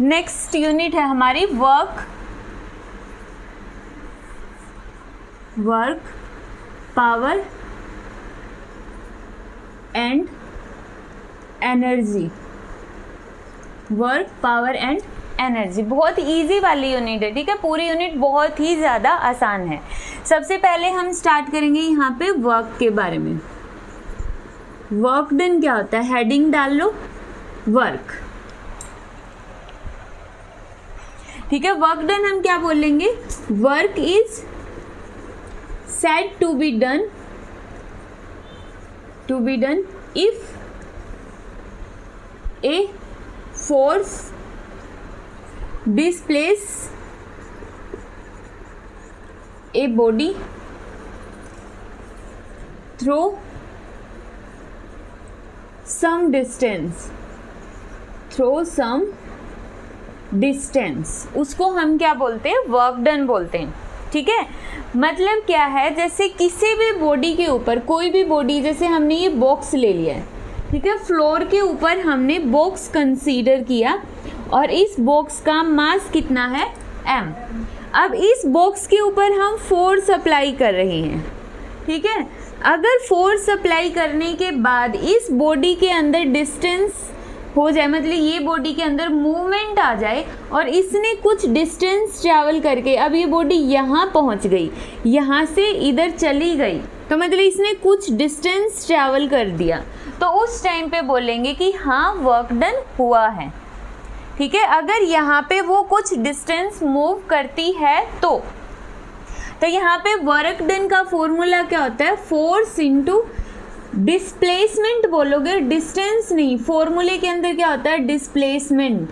Next unit है हमारी work power and energy. Work power and energy बहुत easy वाली यूनिट है, ठीक है। पूरी यूनिट बहुत ही ज़्यादा आसान है। सबसे पहले हम स्टार्ट करेंगे यहाँ पे वर्क के बारे में। वर्क डन क्या होता है, हेडिंग डाल लो वर्क, ठीक है। वर्क डन हम क्या बोलेंगे, work is said to be done if a force displace a body through some distance, उसको हम क्या बोलते हैं, वर्क डन बोलते हैं, ठीक है। मतलब क्या है, जैसे किसी भी बॉडी के ऊपर, कोई भी बॉडी, जैसे हमने ये बॉक्स ले लिया है, ठीक है। फ्लोर के ऊपर हमने बॉक्स कंसीडर किया और इस बॉक्स का मास कितना है, m। अब इस बॉक्स के ऊपर हम फोर्स अप्लाई कर रहे हैं, ठीक है। अगर फोर्स अप्लाई करने के बाद इस बॉडी के अंदर डिस्टेंस हो जाए, मतलब ये बॉडी के अंदर मूवमेंट आ जाए और इसने कुछ डिस्टेंस ट्रैवल करके, अब ये बॉडी यहाँ पहुँच गई, यहाँ से इधर चली गई, तो मतलब इसने कुछ डिस्टेंस ट्रैवल कर दिया, तो उस टाइम पे बोलेंगे कि हाँ वर्क डन हुआ है, ठीक है। अगर यहाँ पे वो कुछ डिस्टेंस मूव करती है तो यहाँ पे वर्क डन का फॉर्मूला क्या होता है, फोर्स इनटू डिस्प्लेसमेंट बोलोगे, डिस्टेंस नहीं, फॉर्मूले के अंदर क्या होता है, displacement.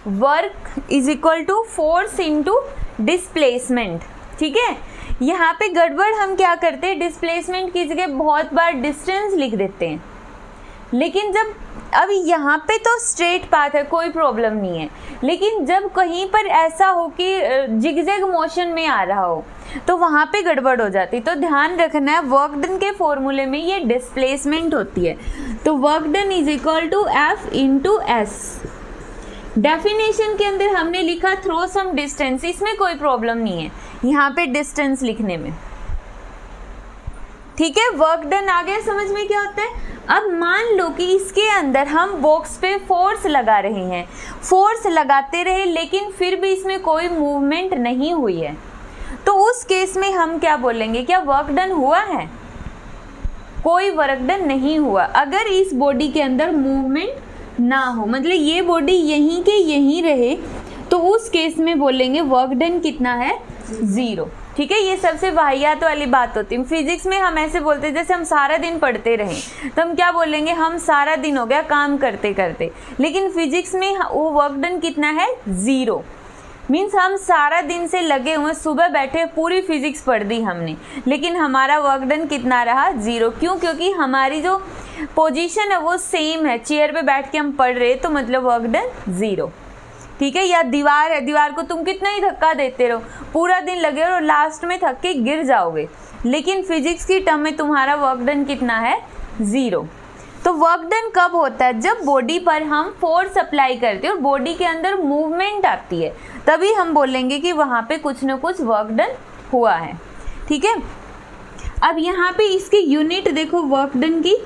Work is equal to force into displacement, ठीक है। यहाँ पे गड़बड़ हम क्या करते हैं, डिस्प्लेसमेंट की जगह बहुत बार डिस्टेंस लिख देते हैं, लेकिन जब अब यहाँ पे तो स्ट्रेट पाथ है, कोई प्रॉब्लम नहीं है, लेकिन जब कहीं पर ऐसा हो कि जिगजैग मोशन में आ रहा हो तो वहाँ पे गड़बड़ हो जाती। तो ध्यान रखना है, वर्क डन के फॉर्मूले में ये डिस्प्लेसमेंट होती है, तो work done is equal to F into S. Definition के अंदर हमने लिखा थ्रो सम डिस्टेंस, इसमें कोई प्रॉब्लम नहीं है यहाँ पे डिस्टेंस लिखने में, ठीक है। वर्क डन आ गया समझ में क्या होता है। अब मान लो कि इसके अंदर हम बॉक्स पे फोर्स लगा रहे हैं, फोर्स लगाते रहे लेकिन फिर भी इसमें कोई मूवमेंट नहीं हुई है, तो उस केस में हम क्या बोलेंगे, क्या वर्क डन हुआ है, कोई वर्क डन नहीं हुआ। अगर इस बॉडी के अंदर मूवमेंट ना हो, मतलब ये बॉडी यहीं के यहीं रहे, तो उस केस में बोलेंगे वर्क डन कितना है, 0, ठीक है। ये सबसे वाहियात वाली बात होती है। फिजिक्स में हम ऐसे बोलते हैं, जैसे हम सारा दिन पढ़ते रहें तो हम क्या बोलेंगे, हम सारा दिन हो गया काम करते करते, लेकिन फिजिक्स में वो वर्क डन कितना है, 0। मीन्स हम सारा दिन से लगे हुए, सुबह बैठे पूरी फिजिक्स पढ़ दी हमने, लेकिन हमारा वर्क डन कितना रहा, 0। क्यों, क्योंकि हमारी जो पोजीशन है वो सेम है, चेयर पे बैठ के हम पढ़ रहे, तो मतलब वर्क डन 0, ठीक है। या दीवार है, दीवार को तुम कितना ही धक्का देते रहो, पूरा दिन लगे और लास्ट में थक के गिर जाओगे, लेकिन फिजिक्स की टर्म में तुम्हारा वर्क डन कितना है, 0। तो वर्क डन कब होता है, जब बॉडी पर हम फोर्स अप्लाई करते हैं और बॉडी के अंदर मूवमेंट आती है, तभी हम बोलेंगे कि वहाँ पे कुछ ना कुछ वर्क डन हुआ है, ठीक है। अब यहाँ पे इसकी यूनिट देखो वर्क डन की,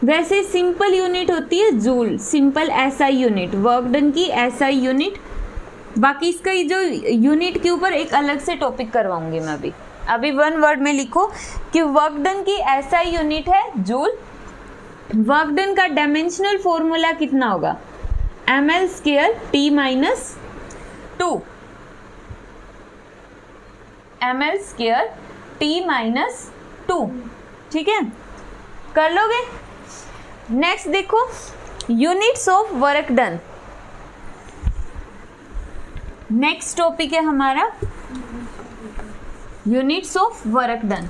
वैसे सिंपल यूनिट होती है joule, simple SI unit, work done की एसआई यूनिट। बाकी इसका जो यूनिट के ऊपर एक अलग से टॉपिक करवाऊंगी मैं। अभी वन वर्ड में लिखो कि वर्क डन की एसआई यूनिट है जूल। वर्क डन का डायमेंशनल फॉर्मूला कितना होगा, ml² T-2, ml² T-2, ठीक है, कर लोगे। नेक्स्ट देखो units of work done, next topic है हमारा units of work done.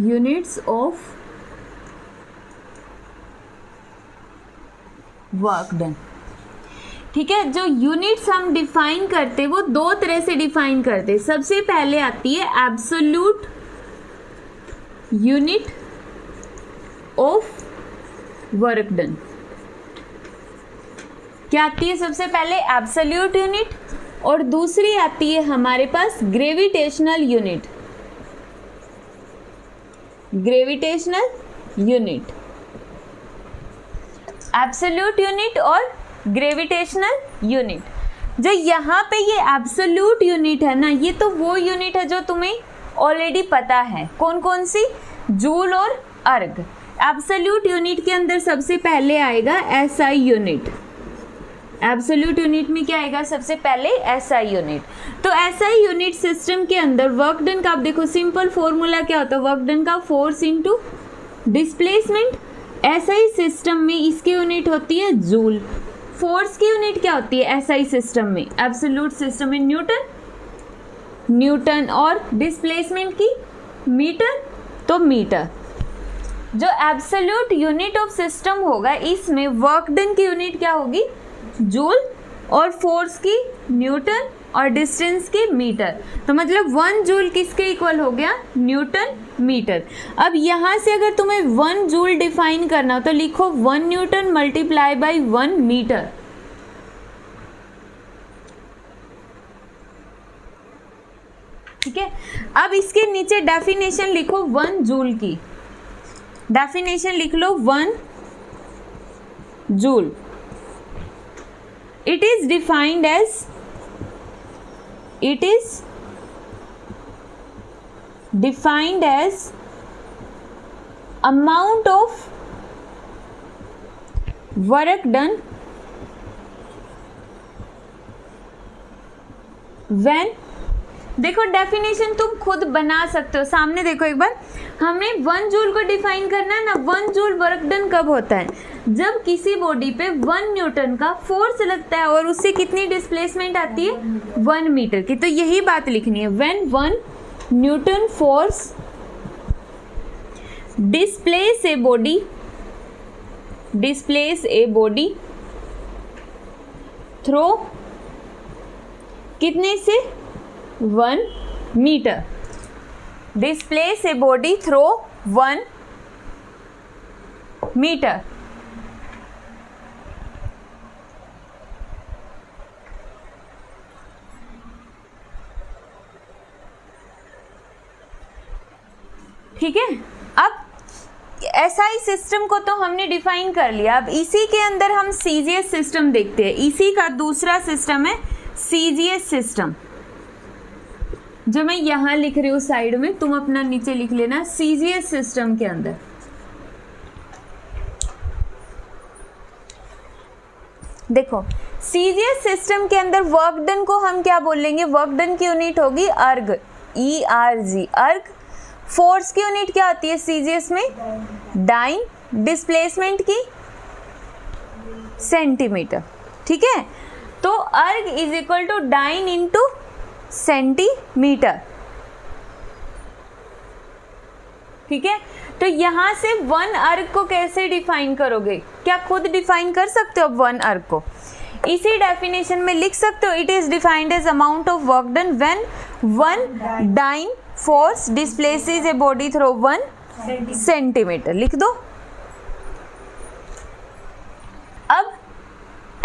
Units of work done, ठीक है। जो यूनिट्स हम डिफाइन करते वो दो तरह से डिफाइन करते। सबसे पहले आती है absolute unit of work done. क्या आती है सबसे पहले? एब्सोल्यूट यूनिट, और दूसरी आती है हमारे पास gravitational unit. Gravitational unit, absolute unit और ग्रेविटेशनल यूनिट। जो यहाँ पे ये एब्सोल्यूट यूनिट है ना, ये तो वो यूनिट है जो तुम्हें ऑलरेडी पता है। कौन कौन सी? जूल और अर्ग। एब्सोल्यूट यूनिट के अंदर सबसे पहले आएगा एसआई यूनिट। एब्सोल्यूट यूनिट में क्या आएगा? सबसे पहले एसआई यूनिट। तो एसआई यूनिट सिस्टम के अंदर वर्क डन का आप देखो सिंपल फॉर्मूला क्या होता है? वर्क डन का force into displacement. SI system में इसकी यूनिट होती है जूल। फोर्स की यूनिट क्या होती है एसआई सिस्टम में? एब्सोल्यूट सिस्टम में न्यूटन, न्यूटन, और डिस्प्लेसमेंट की मीटर, तो मीटर। जो एब्सोल्यूट यूनिट ऑफ सिस्टम होगा इसमें वर्क डन की यूनिट क्या होगी? जूल, और फोर्स की न्यूटन, और डिस्टेंस की मीटर। तो मतलब 1 जूल किसके इक्वल हो गया? Newton metre. अब यहाँ से अगर तुम्हें 1 जूल डिफाइन करना हो तो लिखो 1 न्यूटन मल्टीप्लाई बाई 1 मीटर। ठीक है, अब इसके नीचे डेफिनेशन लिखो 1 जूल की। डेफिनेशन लिख लो 1 joule. It is defined as amount of work done when, देखो डेफिनेशन तुम खुद बना सकते हो, सामने देखो एक बार। हमने 1 जूल को डिफाइन करना है ना। 1 जूल वर्क डन कब होता है? जब किसी बॉडी पे 1 न्यूटन का फोर्स लगता है और उससे कितनी डिस्प्लेसमेंट आती है? 1 मीटर की। तो यही बात लिखनी है, when 1 newton force displace a body through कितने से? 1 metre. Displace a body through 1 metre. ठीक है, अब एसआई सिस्टम को तो हमने डिफाइन कर लिया। अब इसी के अंदर हम सीजीएस सिस्टम देखते हैं। इसी का दूसरा सिस्टम है सीजीएस सिस्टम, जो मैं यहां लिख रही हूं साइड में, तुम अपना नीचे लिख लेना। सीजीएस सिस्टम के अंदर देखो, सीजीएस सिस्टम के अंदर वर्क डन को हम क्या बोलेंगे? वर्क डन की यूनिट होगी अर्ग, ERG, अर्ग। फोर्स की यूनिट क्या होती है सीजीएस में? डाइन। डिस्प्लेसमेंट की? सेंटीमीटर। ठीक है, तो erg is equal to dyne into centimetre. ठीक है, तो यहां से 1 अर्ग को कैसे डिफाइन करोगे? क्या खुद डिफाइन कर सकते हो 1 अर्ग को? इसी डेफिनेशन में लिख सकते हो, it is defined as amount of work done when 1 dyne force displaces a body through 1 centimetre. लिख दो। अब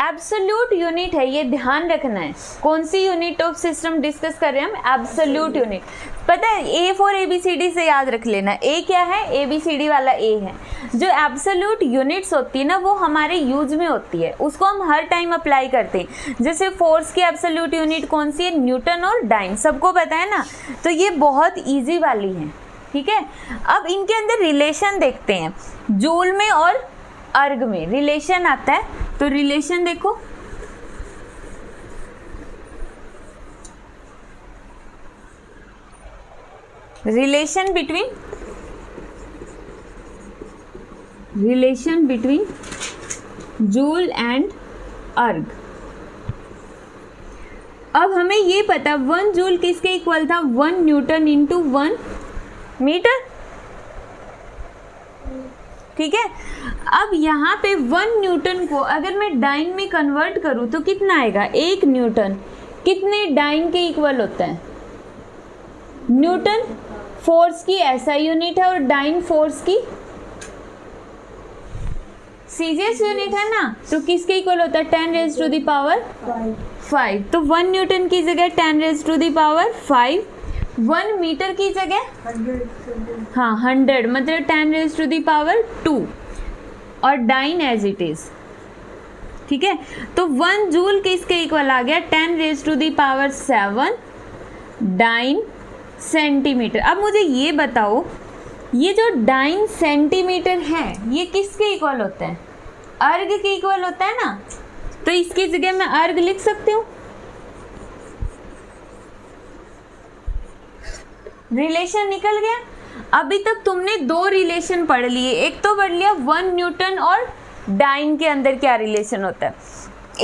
एब्सोल्यूट यूनिट है, ये ध्यान रखना है। कौन सी यूनिट ऑफ सिस्टम डिस्कस कर रहे हैं हम? Absolute unit. पता है, ए फॉर ABCD से याद रख लेना। ए क्या है? ABCD वाला ए है। जो एब्सोल्यूट यूनिट्स होती है ना, वो हमारे यूज में होती है, उसको हम हर टाइम अप्लाई करते हैं। जैसे फोर्स की एब्सोल्यूट यूनिट कौन सी है? न्यूटन और डाइन, सबको पता है ना। तो ये बहुत ईजी वाली है। ठीक है, अब इनके अंदर रिलेशन देखते हैं। जूल में और अर्ग में रिलेशन आता है, तो रिलेशन देखो। रिलेशन बिटवीन जूल एंड अर्ग। अब हमें ये पता 1 जूल किसके इक्वल था? 1 न्यूटन इंटू 1 मीटर। ठीक है, अब यहाँ पे 1 न्यूटन को अगर मैं डाइन में कन्वर्ट करूँ तो कितना आएगा? 1 न्यूटन कितने डाइन के इक्वल होता है? न्यूटन फोर्स की ऐसा यूनिट है और डाइन फोर्स की सीजीएस यूनिट है ना, तो किसके इक्वल होता है 10 रेज टू द पावर 5। तो 1 न्यूटन की जगह 10 raise to the power 5, 1 metre की जगह 100 मतलब 10 रेज टू द पावर 2 और डाइन एज इट इज। ठीक है, तो 1 जूल किसके इक्वल आ गया 10 raise to the power 7 dyne centimetre. अब मुझे ये बताओ, ये जो डाइन सेंटीमीटर है ये किसके इक्वल होता है, अर्ग के इक्वल होता है ना, तो इसकी जगह मैं अर्ग लिख सकती हूँ। रिलेशन निकल गया। अभी तक तुमने 2 रिलेशन पढ़ लिए, एक तो पढ़ लिया 1 न्यूटन और डाइन के अंदर क्या रिलेशन होता है।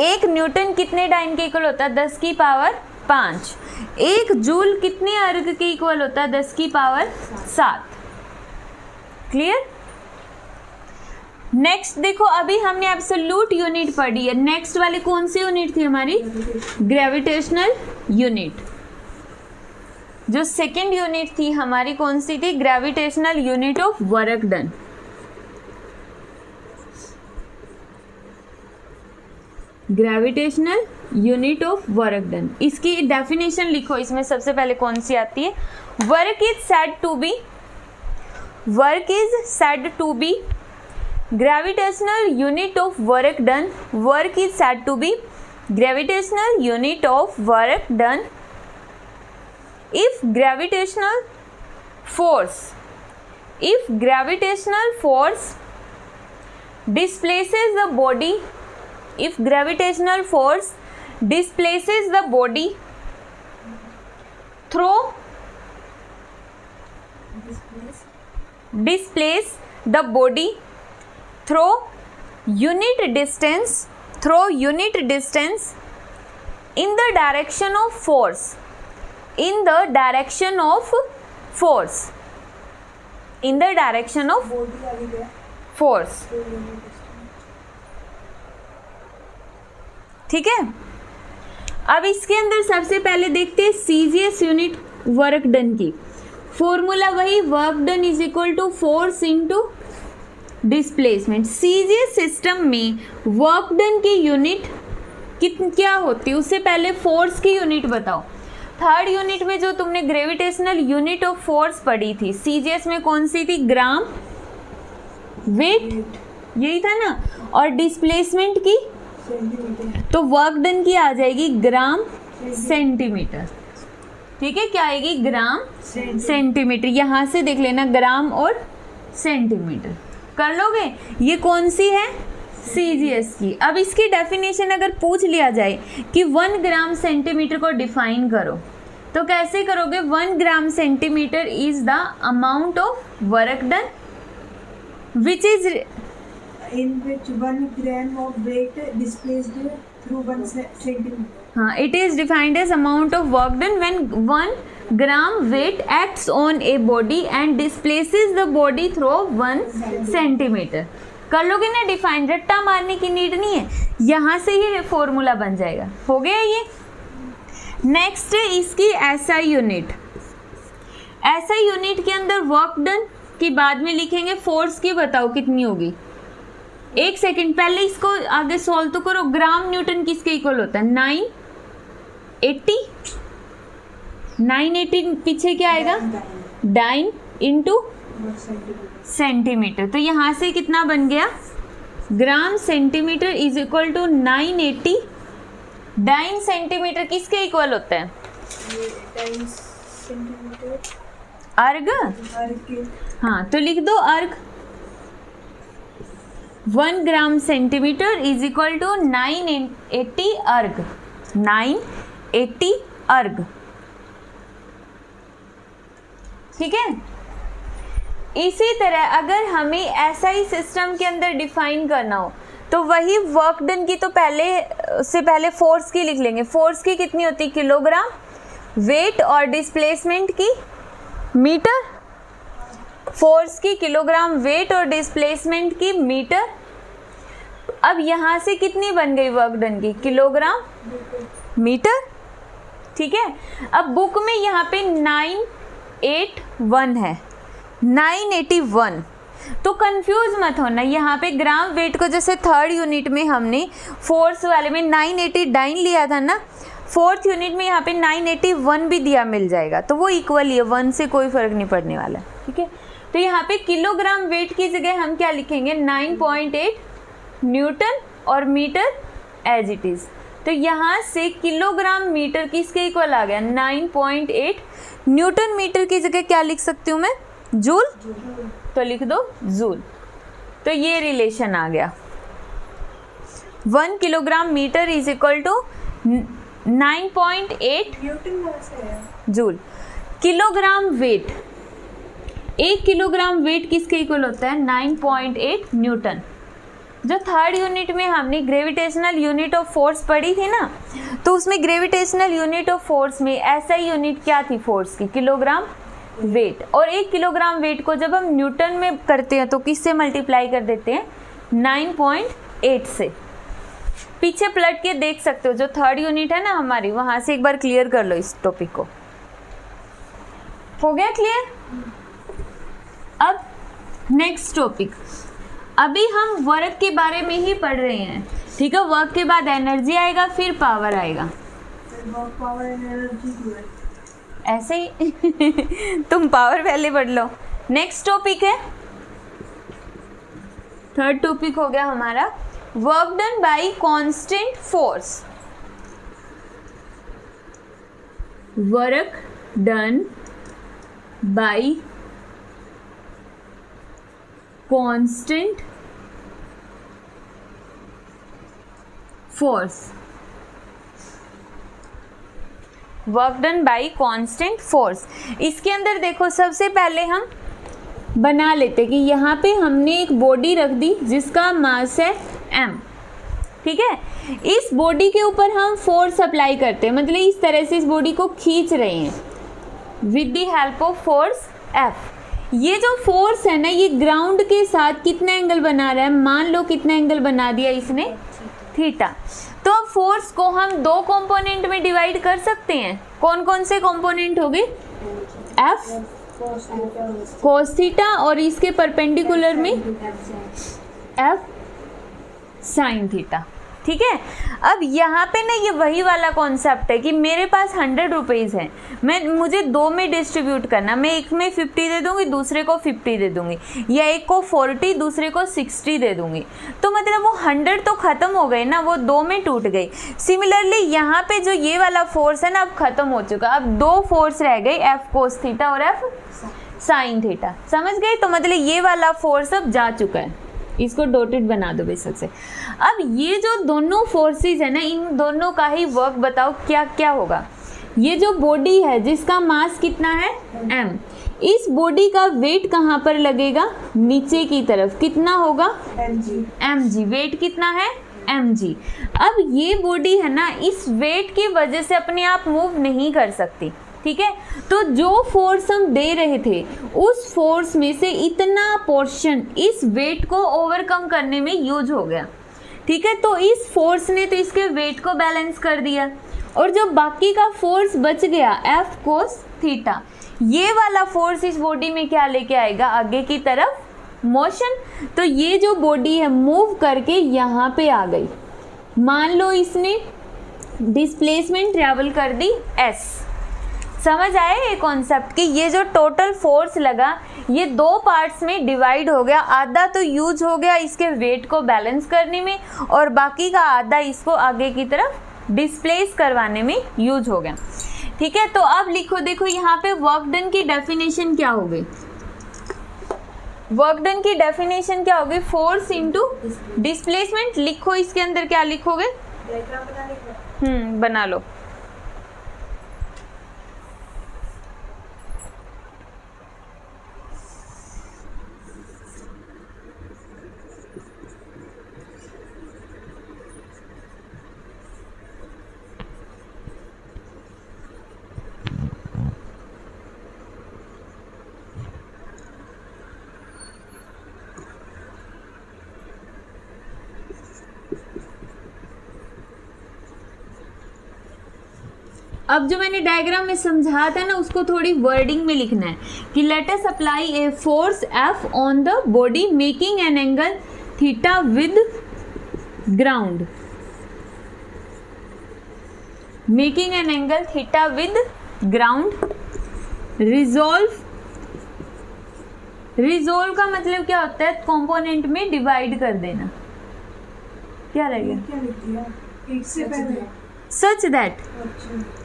1 न्यूटन कितने डाइन के इक्वल होता है 10 की पावर 5, 1 जूल कितने अर्ग के इक्वल होता है 10 की पावर 7। क्लियर। नेक्स्ट देखो, अभी हमने एब्सोल्यूट यूनिट पढ़ी है, नेक्स्ट वाली कौन सी यूनिट थी हमारी, ग्रेविटेशनल यूनिट। जो सेकंड यूनिट थी हमारी कौन सी थी, gravitational unit of work done. Gravitational unit of work done, इसकी डेफिनेशन लिखो। इसमें सबसे पहले कौन सी आती है, work is said to be, work is said to be gravitational unit of work done, work is said to be gravitational unit of work done if gravitational force displaces the body, if gravitational force displaces the body through displace the body through unit distance in the direction of force, in the direction of force, in the direction of force। ठीक है, अब इसके अंदर सबसे पहले देखते हैं CGS unit work done की। फॉर्मूला वही, work done is equal to force into displacement. CGS system में वर्क डन की यूनिट क्या होती है, उससे पहले फोर्स की यूनिट बताओ। थर्ड यूनिट में जो तुमने ग्रेविटेशनल यूनिट ऑफ फोर्स पढ़ी थी सीजीएस में कौन सी थी, ग्राम वेट, यही था ना, और डिस्प्लेसमेंट की तो वर्क डन की आ जाएगी ग्राम सेंटीमीटर। ठीक है, क्या आएगी, ग्राम सेंटीमीटर। यहां से देख लेना ग्राम और सेंटीमीटर कर लोगे। ये कौन सी है, सीजीएस की। अब इसकी डेफिनेशन अगर पूछ लिया जाए कि 1 ग्राम सेंटीमीटर को डिफाइन करो, तो कैसे करोगे, 1 gram centimetre is the amount of work done which is in which 1 gram of weight displaced through 1 centimeter. हाँ, it is defined as amount of work done when 1 gram weight acts on a body and displaces the body through 1 centimeter। कर लोगे ना define, रट्टा मारने की need नहीं है, यहाँ से ही फॉर्मूला बन जाएगा। हो गया ये। नेक्स्ट है इसकी एसआई यूनिट। एसआई यूनिट के अंदर वर्क डन की बाद में लिखेंगे, फोर्स की बताओ कितनी होगी। एक सेकंड पहले इसको आगे सॉल्व तो करो। ग्राम न्यूटन किसके इक्वल होता है, 980 पीछे क्या आएगा, डाइन इंटू सेंटीमीटर। तो यहां से कितना बन गया, gram centimetre is equal to 980 dyne centimetre किसके इक्वल होता है, अर्ग। हाँ, तो लिख दो erg. 1 gram centimetre is equal to 980 erg, 980 अर्ग। ठीक है, इसी तरह अगर हमें एसआई सिस्टम के अंदर डिफाइन करना हो तो वही वर्क डन की तो पहले फोर्स की लिख लेंगे। फोर्स की कितनी होती है, किलोग्राम, वेट और डिस्प्लेसमेंट की मीटर। फोर्स की किलोग्राम, वेट और डिस्प्लेसमेंट की मीटर। अब यहां से कितनी बन गई वर्क डन की, किलोग्राम मीटर। ठीक है, अब बुक में यहाँ पे 981 है, 981। तो कंफ्यूज मत होना, यहाँ पे ग्राम वेट को जैसे थर्ड यूनिट में हमने फोर्स वाले में 989 लिया था ना, फोर्थ यूनिट में यहाँ पे 981 भी दिया मिल जाएगा, तो वो इक्वल ही है, 1 से कोई फर्क नहीं पड़ने वाला, ठीक है। तो यहाँ पे किलोग्राम वेट की जगह हम क्या लिखेंगे 9.8 न्यूटन और मीटर एज इट इज। तो यहाँ से किलोग्राम मीटर किसके इक्वल आ गया 9.8, न्यूटन मीटर की जगह क्या लिख सकती हूँ मैं जूल, तो लिख दो जूल। तो ये रिलेशन आ गया 1 kilogram metre is equal to 9.8 joule. Kilogram weight, 1 kilogram weight किसके इक्वल होता है 9.8 न्यूटन। जो थर्ड यूनिट में हमने ग्रेविटेशनल यूनिट ऑफ फोर्स पढ़ी थी ना, तो उसमें ग्रेविटेशनल यूनिट ऑफ फोर्स में ऐसा यूनिट क्या थी फोर्स की, किलोग्राम वेट। और 1 किलोग्राम वेट को जब हम न्यूटन में करते हैं तो किससे मल्टीप्लाई कर देते हैं 9.8 से। पीछे पलट के देख सकते हो, जो थर्ड यूनिट है ना हमारी, वहां से एक बार क्लियर कर लो इस टॉपिक को। हो गया क्लियर? अब नेक्स्ट टॉपिक, अभी हम वर्क के बारे में ही पढ़ रहे हैं, ठीक है। वर्क के बाद एनर्जी आएगा, फिर पावर आएगा, पावर एंड एनर्जी ऐसे ही तुम पावर पहले पढ़ लो। नेक्स्ट टॉपिक है, थर्ड टॉपिक हो गया हमारा work done bye constant force. Work done bye constant force. Work done bye constant force, इसके अंदर देखो सबसे पहले हम बना लेते कि यहाँ पे हमने एक बॉडी रख दी जिसका मास है m, ठीक है। इस बॉडी के ऊपर हम फोर्स अप्लाई करते हैं, मतलब इस तरह से इस बॉडी को खींच रहे हैं with the help of force F। ये जो फोर्स है ना, ये ग्राउंड के साथ कितना एंगल बना रहा है, मान लो कितना एंगल बना दिया इसने, थीटा। तो अब फोर्स को हम 2 कंपोनेंट में डिवाइड कर सकते हैं। कौन कौन से कंपोनेंट हो गए, F cos थीटा और इसके परपेंडिकुलर में F sin थीटा, ठीक है। अब यहाँ पे ना ये वही वाला कॉन्सेप्ट है कि मेरे पास 100 रुपीज़ है, मुझे 2 में डिस्ट्रीब्यूट करना, मैं एक में 50 दे दूंगी, दूसरे को 50 दे दूंगी, या एक को 40 दूसरे को 60 दे दूंगी। तो मतलब वो 100 तो ख़त्म हो गए ना, वो 2 में टूट गई। सिमिलरली यहाँ पे जो ये वाला फोर्स है ना, अब ख़त्म हो चुका, अब 2 फोर्स रह गई, F cos थीटा और F sin थीटा, समझ गए। तो मतलब ये वाला फोर्स अब जा चुका है, इसको डॉटेड बना दो बेशक से। अब ये जो दोनों फोर्सेस है ना, इन दोनों का ही वर्क बताओ क्या क्या होगा। ये जो बॉडी है जिसका मास कितना है m, इस बॉडी का वेट कहाँ पर लगेगा, नीचे की तरफ, कितना होगा mg, वेट कितना है mg। अब ये बॉडी है ना, इस वेट की वजह से अपने आप मूव नहीं कर सकती, ठीक है। तो जो फोर्स हम दे रहे थे उस फोर्स में से इतना पोर्शन इस वेट को ओवरकम करने में यूज हो गया, ठीक है। तो इस फोर्स ने तो इसके वेट को बैलेंस कर दिया, और जो बाकी का फोर्स बच गया F cos थीटा, ये वाला फोर्स इस बॉडी में क्या लेके आएगा, आगे की तरफ मोशन। तो ये जो बॉडी है मूव करके यहाँ पे आ गई, मान लो इसने डिस्प्लेसमेंट ट्रेवल कर दी S। समझ आए ये कॉन्सेप्ट कि ये जो टोटल फोर्स लगा ये 2 पार्ट्स में डिवाइड हो गया, आधा तो यूज हो गया इसके वेट को बैलेंस करने में, और बाकी का आधा इसको आगे की तरफ डिस्प्लेस करवाने में यूज हो गया, ठीक है। तो अब लिखो, देखो यहाँ पे वर्क डन की डेफिनेशन क्या हो गई, वर्क डन की डेफिनेशन क्या होगी, फोर्स इनटू डिस्प्लेसमेंट। लिखो इसके अंदर क्या लिखोगे, बना लो। अब जो मैंने डायग्राम में समझाया था ना उसको थोड़ी वर्डिंग में लिखना है कि let us apply a force F on the body making an angle theta with ground, making an angle theta with ground. Resolve का मतलब क्या होता है? कंपोनेंट में डिवाइड कर देना। क्या रहेगा? क्या लिख दिया? एक से पहले सच दैट,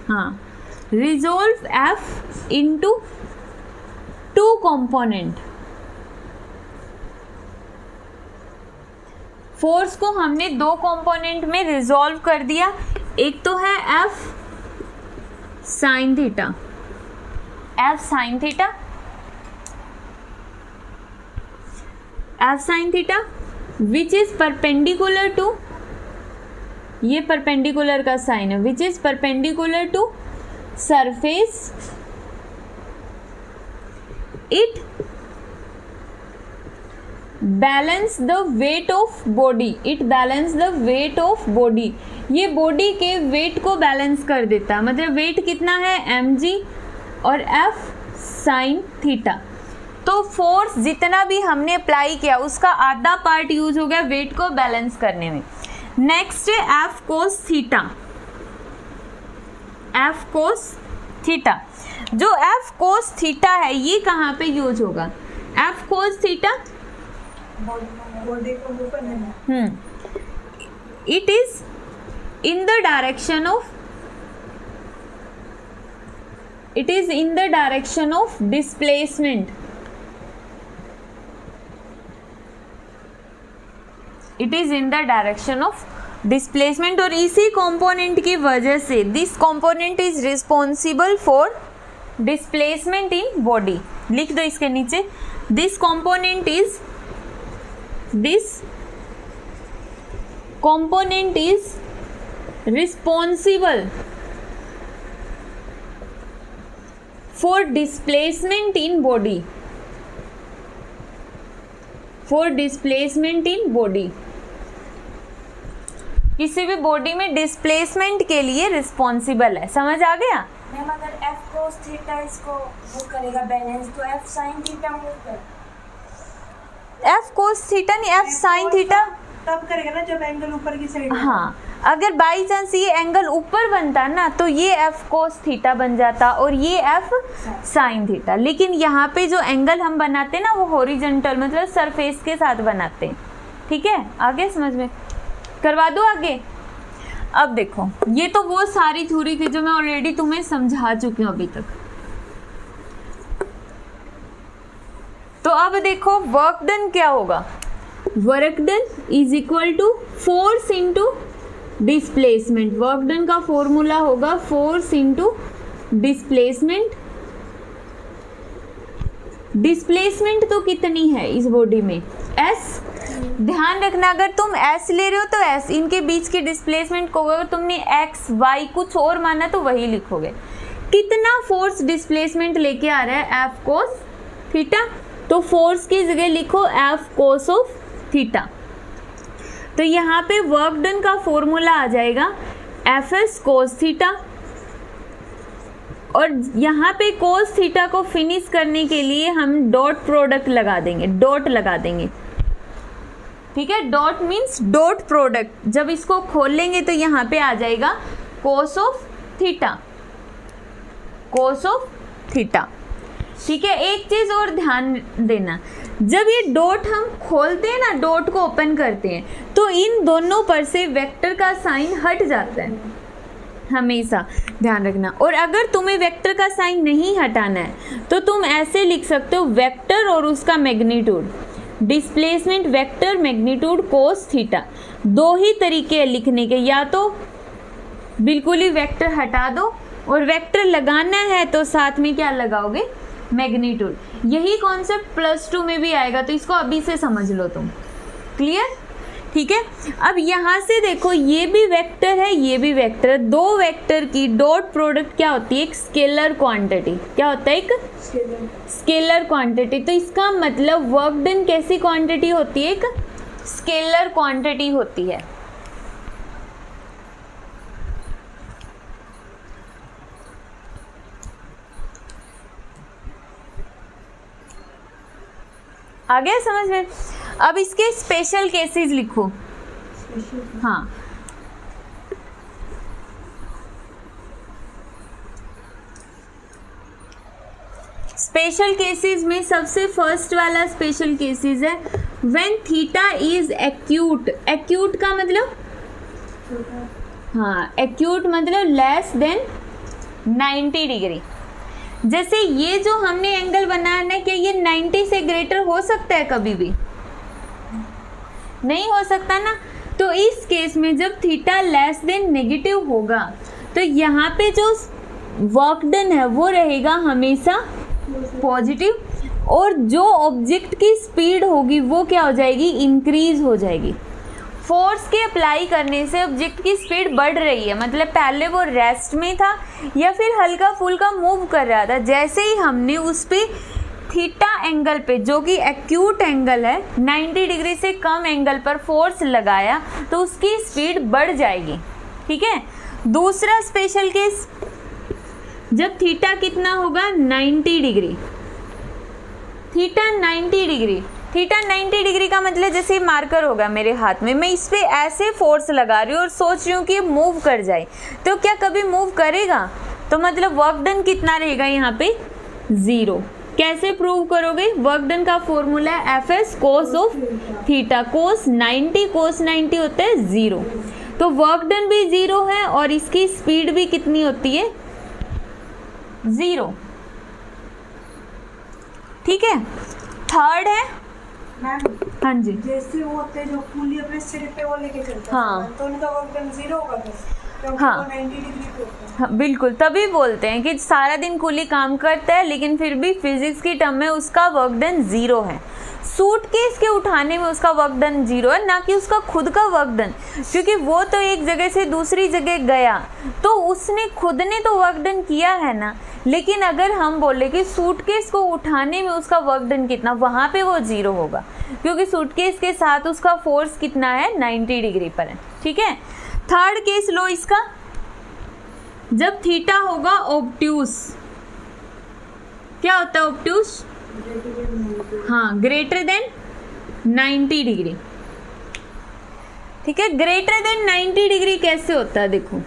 हाँ, resolve F into two component. Force को हमने दो कंपोनेंट में रिजोल्व कर दिया। एक तो है F sine theta, F sine theta, F sine theta which is perpendicular to, ये परपेंडिकुलर का साइन है, which is perpendicular to surface, it balance the weight of body, it balance the weight of body, ये body के weight को balance कर देता है। मतलब वेट कितना है? mg और F साइन थीटा। तो फोर्स जितना भी हमने अप्लाई किया उसका आधा पार्ट यूज हो गया वेट को बैलेंस करने में। नेक्स्ट है F cos theta, F cos theta. जो F कोस थीटा है ये कहाँ पे यूज होगा? F कोस थीटा बॉडी को ऊपर लेना। It is in the direction of, it is in the direction of displacement, it is in the direction of displacement. और इसी कंपोनेंट की वजह से this component is responsible for displacement in body. लिख दो इसके नीचे, this component is responsible for displacement in body, for displacement in body. किसी भी बॉडी में डिस्प्लेसमेंट के लिए रिस्पॉन्सिबल है। समझ आ गया? मैम अगर F cos थीटा इसको वो करेगा बैलेंस तो F sin थीटा मूव कर, F cos थीटा नहीं, F sin थीटा तब करेगा ना जब एंगल ऊपर की साइड। हाँ, अगर बाई चांस ये एंगल ऊपर बनता ना तो ये F cos थीटा बन जाता और ये F sin थीटा। लेकिन यहाँ पे जो एंगल हम बनाते हैं ना वो हॉरिजॉन्टल मतलब सरफेस के साथ बनाते हैं। ठीक है, आगे समझ में करवा दो आगे। अब देखो ये तो वो सारी थ्योरी थी जो मैं ऑलरेडी तुम्हें समझा चुकी हूँ अभी तक। तो अब देखो वर्क डन क्या होगा? Work done is equal to force into displacement. Work done का फॉर्मूला होगा फोर्स इंटू डिस्प्लेसमेंट। डिस्प्लेसमेंट तो कितनी है इस बॉडी में? S। ध्यान रखना अगर तुम S ले रहे हो तो S, इनके बीच की डिस्प्लेसमेंट को अगर तुमने x y कुछ और माना तो वही लिखोगे। कितना फोर्स डिस्प्लेसमेंट लेके आ रहा है? F cos theta. तो फोर्स की जगह लिखो F cos ऑफ थीटा। तो यहाँ पे वर्क डन का फॉर्मूला आ जाएगा Fs cos थीटा, और यहाँ पे cos थीटा को फिनिश करने के लिए हम डॉट प्रोडक्ट लगा देंगे, डॉट लगा देंगे। ठीक है, डॉट मीन्स डॉट प्रोडक्ट। जब इसको खोल लेंगे तो यहाँ पे आ जाएगा cos of theta, cos of theta. ठीक है, एक चीज और ध्यान देना, जब ये डॉट हम खोलते हैं ना, डॉट को ओपन करते हैं तो इन दोनों पर से वेक्टर का साइन हट जाता है, हमेशा ध्यान रखना। और अगर तुम्हें वेक्टर का साइन नहीं हटाना है तो तुम ऐसे लिख सकते हो वेक्टर और उसका magnitude, displacement vector magnitude cos theta. दो ही तरीके हैं लिखने के, या तो बिल्कुल ही वेक्टर हटा दो और वेक्टर लगाना है तो साथ में क्या लगाओगे? मैग्नीट्यूड। यही कॉन्सेप्ट +2 में भी आएगा, तो इसको अभी से समझ लो तुम। क्लियर? ठीक है, अब यहाँ से देखो ये भी वेक्टर है, ये भी वेक्टर है। दो वेक्टर की डॉट प्रोडक्ट क्या होती है? एक स्केलर क्वांटिटी। क्या होता है? एक स्केलर क्वांटिटी। तो इसका मतलब वर्क डन कैसी क्वांटिटी होती है? एक स्केलर क्वांटिटी होती है। आ गया समझ में? अब इसके स्पेशल केसेस लिखो। हाँ, स्पेशल केसेस में सबसे फर्स्ट वाला स्पेशल केसेस है when theta is acute. Acute का मतलब, हाँ, एक्यूट मतलब लेस देन 90 डिग्री। जैसे ये जो हमने एंगल बनाया ना, क्या ये 90 से ग्रेटर हो सकता है? कभी भी नहीं हो सकता ना। तो इस केस में जब थीटा लेस देन नेगेटिव होगा तो यहाँ पे जो वर्क डन है वो रहेगा हमेशा पॉजिटिव, और जो ऑब्जेक्ट की स्पीड होगी वो क्या हो जाएगी? इंक्रीज हो जाएगी। फोर्स के अप्लाई करने से ऑब्जेक्ट की स्पीड बढ़ रही है, मतलब पहले वो रेस्ट में था या फिर हल्का फुल्का मूव कर रहा था, जैसे ही हमने उस पे थीटा एंगल पे, जो कि एक्यूट एंगल है, 90 डिग्री से कम एंगल पर फोर्स लगाया तो उसकी स्पीड बढ़ जाएगी। ठीक है। दूसरा स्पेशल केस, जब थीटा कितना होगा? 90 degree. Theta 90 degree, theta 90 degree का मतलब जैसे मार्कर होगा मेरे हाथ में, मैं इस पे ऐसे फोर्स लगा रही हूँ और सोच रही हूँ कि ये मूव कर जाए, तो क्या कभी मूव करेगा? तो मतलब वर्क डन कितना रहेगा यहाँ पे? 0। कैसे प्रूव करोगे? वर्क डन का फॉर्मूला है F S cos of theta. Cos 90 होता है 0, तो वर्क डन भी 0 है और इसकी स्पीड भी कितनी होती है? 0। ठीक है। थर्ड है, मैम, हाँ जी, जैसे वो होते हैं जो पुली अपने सिर पे वो लेके चलते हैं, हाँ, तो उनका वर्क डन 0 होगा फिर, क्योंकि हाँ, वो 90 डिग्री पे होता है। हाँ, बिल्कुल। तभी बोलते हैं कि सारा दिन कूली काम करता है लेकिन फिर भी फिजिक्स की टर्म में उसका वर्क डन 0 है। सूटकेस के उठाने में उसका वर्क डन 0 है, ना कि उसका खुद का वर्क डन, क्योंकि वो तो एक जगह से दूसरी जगह गया तो उसने खुद ने तो वर्क डन किया है ना। लेकिन अगर हम बोले कि सूटकेस को उठाने में उसका वर्क डन कितना, वहाँ पे वो 0 होगा, क्योंकि सूटकेस के साथ उसका फोर्स कितना है? 90 डिग्री पर है। ठीक है। थर्ड केस लो इसका, जब थीटा होगा ऑब्ट्यूस। क्या होता है ऑब्ट्यूस? हाँ, ग्रेटर देन 90 डिग्री। ठीक है। ग्रेटर देन 90 डिग्री कैसे होता है? देखो,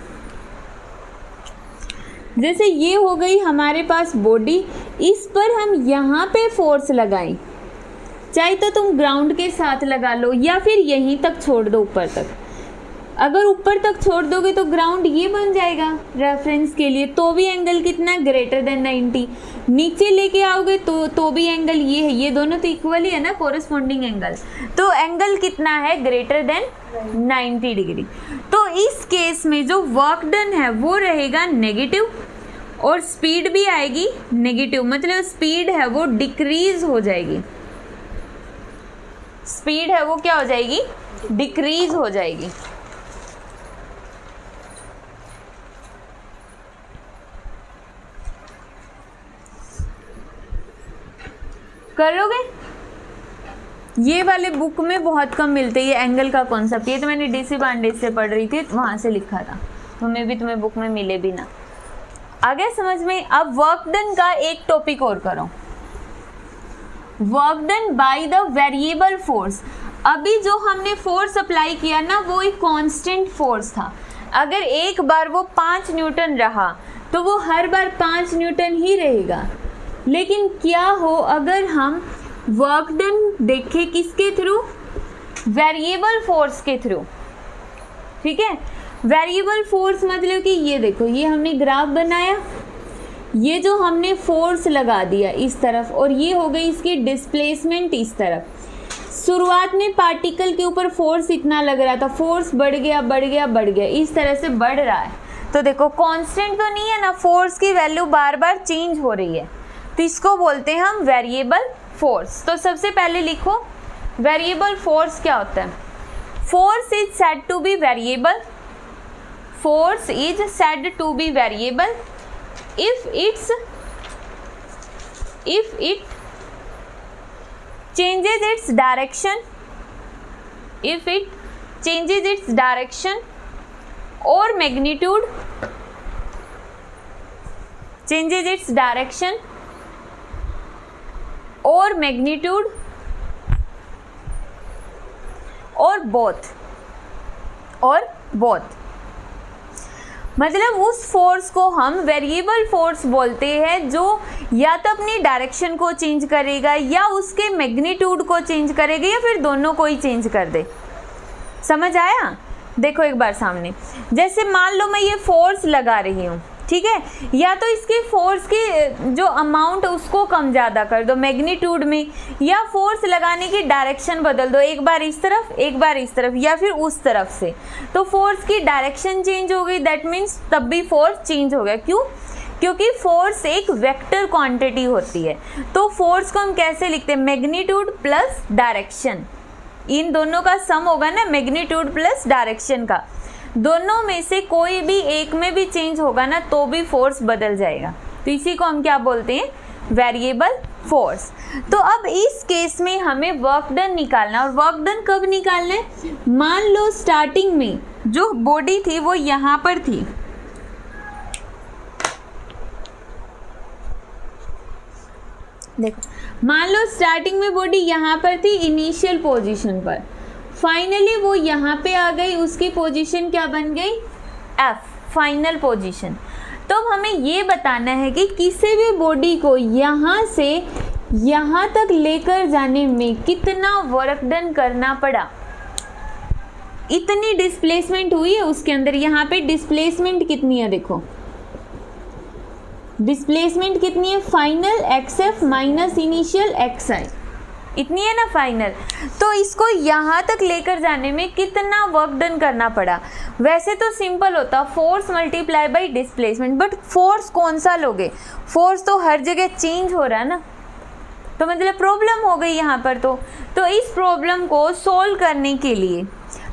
जैसे ये हो गई हमारे पास बॉडी, इस पर हम यहाँ पे फोर्स लगाएं, चाहे तो तुम ग्राउंड के साथ लगा लो या फिर यहीं तक छोड़ दो ऊपर तक। अगर ऊपर तक छोड़ दोगे तो ग्राउंड ये बन जाएगा रेफरेंस के लिए, तो भी एंगल कितना? Greater than 90। नीचे लेके आओगे तो भी एंगल ये है, ये दोनों तो इक्वल ही है ना, कोरस्पॉन्डिंग एंगल, तो एंगल कितना है? Greater than 90 degree. तो इस केस में जो वर्क डन है वो रहेगा नेगेटिव और स्पीड भी आएगी नेगेटिव, मतलब स्पीड है वो डिक्रीज हो जाएगी। स्पीड है वो क्या हो जाएगी? डिक्रीज हो जाएगी। कर लोगे? ये वाले बुक में बहुत कम मिलते हैं ये एंगल का कॉन्सेप्ट। ये तो मैंने डीसी बांडे से पढ़ रही थी, वहां से लिखा था, तुम्हें भी तुम्हें बुक में मिले भी ना। आगे समझ में। अब वर्क डन का एक टॉपिक और करो, work done by the variable force. अभी जो हमने फोर्स अप्लाई किया ना वो एक कांस्टेंट फोर्स था। अगर एक बार वो 5 न्यूटन रहा तो वो हर बार 5 न्यूटन ही रहेगा। लेकिन क्या हो अगर हम वर्क डन देखें किसके थ्रू? वेरिएबल फोर्स के थ्रू। ठीक है। वेरिएबल फोर्स मतलब कि ये देखो, ये हमने ग्राफ बनाया, ये जो हमने फोर्स लगा दिया इस तरफ और ये हो गई इसकी डिस्प्लेसमेंट इस तरफ। शुरुआत में पार्टिकल के ऊपर फोर्स इतना लग रहा था, फोर्स बढ़ गया बढ़ गया बढ़ गया, इस तरह से बढ़ रहा है। तो देखो कांस्टेंट तो नहीं है ना, फोर्स की वैल्यू बार बार चेंज हो रही है, तो इसको बोलते हैं हम वेरिएबल फोर्स। तो सबसे पहले लिखो वेरिएबल फोर्स क्या होता है। Force is said to be variable, force is said to be variable if it changes its direction, if it changes its direction or magnitude, changes its direction or magnitude और both मतलब उस force को हम variable force बोलते हैं जो या तो अपनी डायरेक्शन को चेंज करेगा या उसके मैग्नीट्यूड को चेंज करेगा या फिर दोनों को ही चेंज कर दे। समझ आया? देखो एक बार सामने, जैसे मान लो मैं ये फोर्स लगा रही हूँ, ठीक है, या तो इसके फोर्स की जो अमाउंट उसको कम ज़्यादा कर दो मैग्नीट्यूड में, या फोर्स लगाने की डायरेक्शन बदल दो, एक बार इस तरफ एक बार इस तरफ या फिर उस तरफ से, तो फोर्स की डायरेक्शन चेंज हो गई, दैट मीन्स तब भी फोर्स चेंज हो गया। क्यों? क्योंकि फोर्स एक वेक्टर क्वांटिटी होती है। तो फोर्स को हम कैसे लिखते हैं? मैग्नीट्यूड प्लस डायरेक्शन, इन दोनों का सम होगा ना, मैग्नीट्यूड प्लस डायरेक्शन का, दोनों में से कोई भी एक में भी चेंज होगा ना तो भी फोर्स बदल जाएगा। तो इसी को हम क्या बोलते हैं? Variable force. तो अब इस केस में हमें वर्क डन निकालना, और वर्क डन कब निकालना है? मान लो स्टार्टिंग में जो बॉडी थी वो यहाँ पर थी, देखो मान लो स्टार्टिंग में बॉडी यहाँ पर थी इनिशियल पोजीशन पर, फाइनली वो यहाँ पे आ गई, उसकी पोजीशन क्या बन गई? F, final position. तो अब हमें ये बताना है कि किसी भी बॉडी को यहाँ से यहाँ तक लेकर जाने में कितना वर्क डन करना पड़ा, इतनी डिस्प्लेसमेंट हुई है उसके अंदर। यहाँ पे डिस्प्लेसमेंट कितनी है? देखो डिस्प्लेसमेंट कितनी है? Final XF minus initial XI, इतनी है ना फाइनल। तो इसको यहाँ तक लेकर जाने में कितना वर्क डन करना पड़ा? वैसे तो सिंपल होता, force multiply by displacement, but force कौन सा लोगे? फोर्स तो हर जगह चेंज हो रहा है ना, तो मतलब प्रॉब्लम हो गई यहाँ पर। तो इस प्रॉब्लम को सोल्व करने के लिए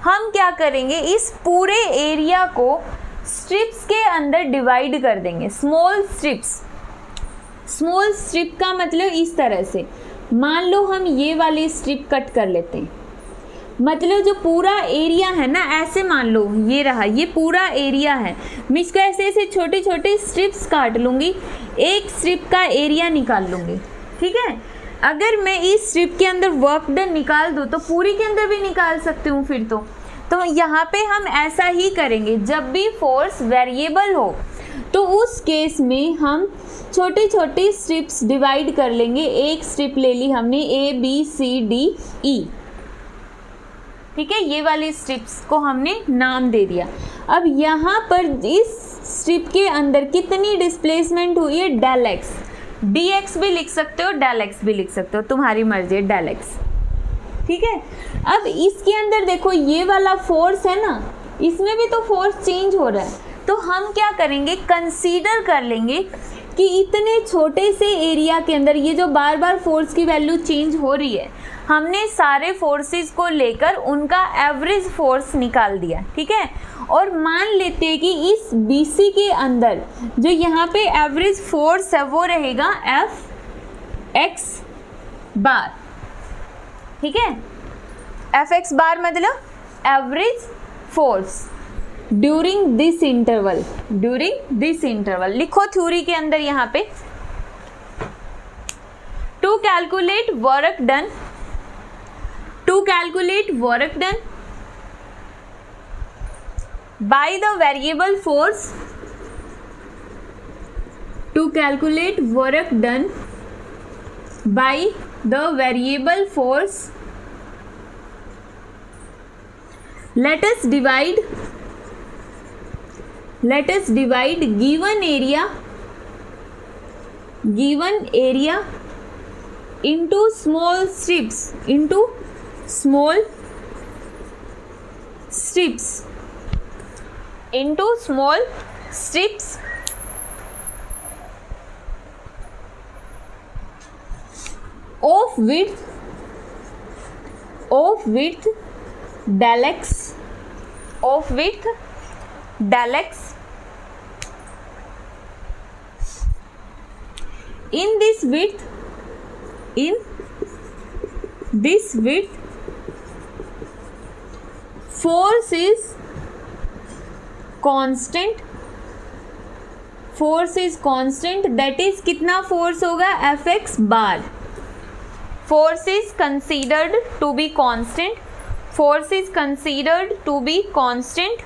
हम क्या करेंगे? इस पूरे एरिया को स्ट्रिप्स के अंदर डिवाइड कर देंगे, स्मॉल स्ट्रिप्स। स्मॉल स्ट्रिप का मतलब इस तरह से, मान लो हम ये वाली स्ट्रिप कट कर लेते हैं, मतलब जो पूरा एरिया है ना, ऐसे मान लो ये रहा, ये पूरा एरिया है, मैं इसको ऐसे ऐसे छोटे छोटे स्ट्रिप्स काट लूँगी, एक स्ट्रिप का एरिया निकाल लूँगी, ठीक है। अगर मैं इस स्ट्रिप के अंदर वर्क डन निकाल दूँ तो पूरी के अंदर भी निकाल सकती हूँ फिर तो यहाँ पे हम ऐसा ही करेंगे। जब भी फोर्स वेरिएबल हो तो उस केस में हम छोटी छोटी स्ट्रिप्स डिवाइड कर लेंगे। एक स्ट्रिप ले ली हमने ABCDE, ठीक है, ये वाली स्ट्रिप्स को हमने नाम दे दिया। अब यहाँ पर इस स्ट्रिप के अंदर कितनी डिस्प्लेसमेंट हुई है? डेल एक्स, dx भी लिख सकते हो, डेल एक्स भी लिख सकते हो, तुम्हारी मर्जी है, डेल एक्स, ठीक है। अब इसके अंदर देखो ये वाला फोर्स है ना, इसमें भी तो फोर्स चेंज हो रहा है, तो हम क्या करेंगे? कंसीडर कर लेंगे कि इतने छोटे से एरिया के अंदर ये जो बार बार फोर्स की वैल्यू चेंज हो रही है, हमने सारे फोर्सेस को लेकर उनका एवरेज फोर्स निकाल दिया, ठीक है। और मान लेते हैं कि इस BC के अंदर जो यहाँ पे एवरेज फोर्स है वो रहेगा Fx बार, ठीक है। Fx बार मतलब average force during this interval, लिखो थ्योरी के अंदर यहाँ पे। To calculate work done, by the variable force, to calculate work done by the variable force, let us divide given area into small strips, of width del x, in this width force is constant, that is कितना force होगा? Fx bar. Force is considered to be constant, force is considered to be constant,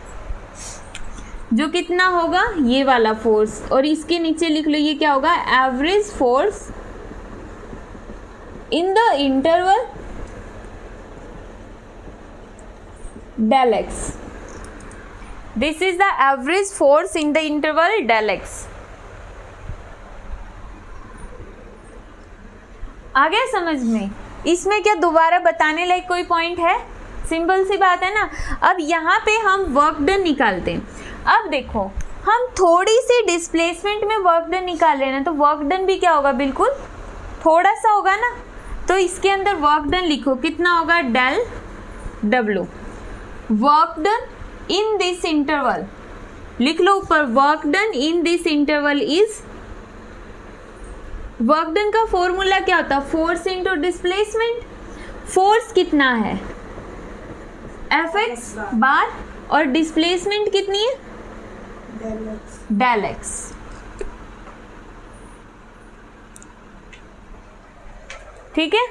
जो कितना होगा ये वाला force, और इसके नीचे लिख लो ये क्या होगा, average force in the interval del x. This is the average force in the interval del x. आ गया समझ में? इसमें क्या दोबारा बताने लायक कोई पॉइंट है? सिंपल सी बात है ना। अब यहाँ पे हम वर्क डन निकालते हैं। अब देखो हम थोड़ी सी डिस्प्लेसमेंट में वर्क डन निकाल रहे हैं ना, तो वर्क डन भी क्या होगा, बिल्कुल थोड़ा सा होगा ना। तो इसके अंदर वर्क डन लिखो, कितना होगा, del W. Work done in this interval लिख लो ऊपर, work done in this interval is, work done का फॉर्मूला क्या होता है, फोर्स इंटू डिस्प्लेसमेंट। फोर्स कितना है, एफ एक्स बार, और डिस्प्लेसमेंट कितनी है, डेल एक्स। ठीक है,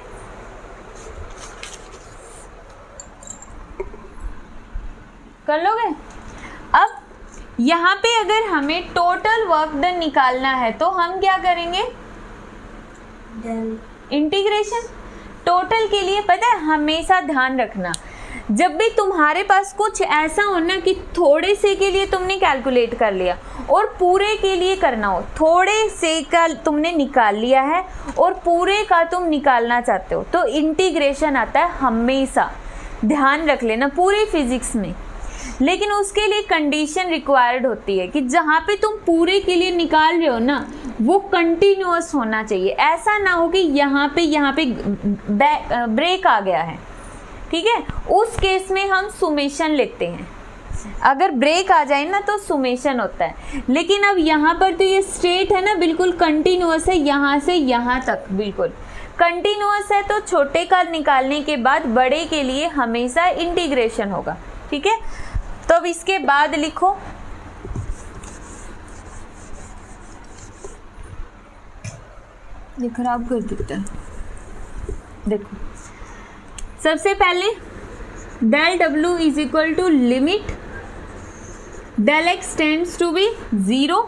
कर लोगे। अब यहाँ पे अगर हमें टोटल वर्क डन निकालना है तो हम क्या करेंगे, इंटीग्रेशन। टोटल के लिए पता है हमेशा ध्यान रखना, जब भी तुम्हारे पास कुछ ऐसा हो ना कि थोड़े से के लिए तुमने कैलकुलेट कर लिया और पूरे के लिए करना हो, थोड़े से का तुमने निकाल लिया है और पूरे का तुम निकालना चाहते हो, तो इंटीग्रेशन आता है हमेशा, ध्यान रख लेना पूरी फिजिक्स में। लेकिन उसके लिए कंडीशन रिक्वायर्ड होती है कि जहाँ पे तुम पूरे के लिए निकाल रहे हो ना, वो कंटिन्यूअस होना चाहिए। ऐसा ना हो कि यहाँ पे ब्रेक आ गया है, ठीक है, उस केस में हम सुमेशन लेते हैं। अगर ब्रेक आ जाए ना तो सुमेशन होता है। लेकिन अब यहाँ पर तो ये स्ट्रेट है ना, बिल्कुल कंटिन्यूअस है, यहाँ से यहाँ तक बिल्कुल कंटिन्यूअस है, तो छोटे का निकालने के बाद बड़े के लिए हमेशा इंटीग्रेशन होगा। ठीक है, तो अब इसके बाद लिखो, ये खराब कर देता है। देखो सबसे पहले del W is equal to limit del X tends to be 0,